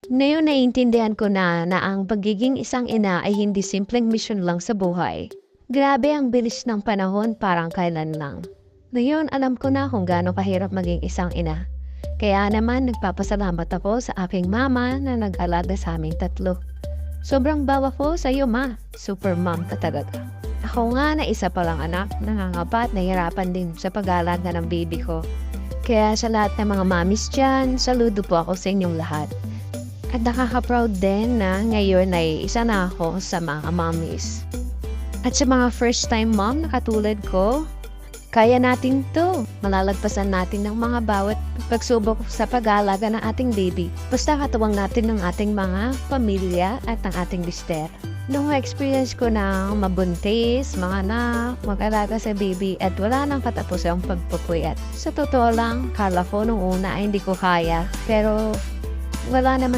Ngayon naiintindihan ko na ang pagiging isang ina ay hindi simpleng misyon lang sa buhay. Grabe ang bilis ng panahon, parang kailan lang. Ngayon alam ko na kung gaano kahirap maging isang ina. Kaya naman nagpapasalamat ako sa aking mama na nag-alaga sa aming tatlo. Sobrang bawa ko sa iyo, ma. Super mom ka talaga. Ako nga na isa palang anak, nangangapa at nahirapan din sa pag-aalaga ng baby ko. Kaya sa lahat ng mga mamis dyan, saludo po ako sa inyong lahat. At nakaka-proud din na ngayon ay isa na ako sa mga mommies. At sa mga first-time mom na katulad ko, kaya natin to. Malalagpasan natin ng mga bawat pagsubok sa pag-aalaga ng ating baby. Basta katuwang natin ng ating mga pamilya at ng ating mister. Nung experience ko na mabuntis, mga anak, mag-alaga sa baby at wala nang katapos ang pagpupuyat. Sa totoo lang, kala ko nung una ay hindi ko kaya. Pero wala namang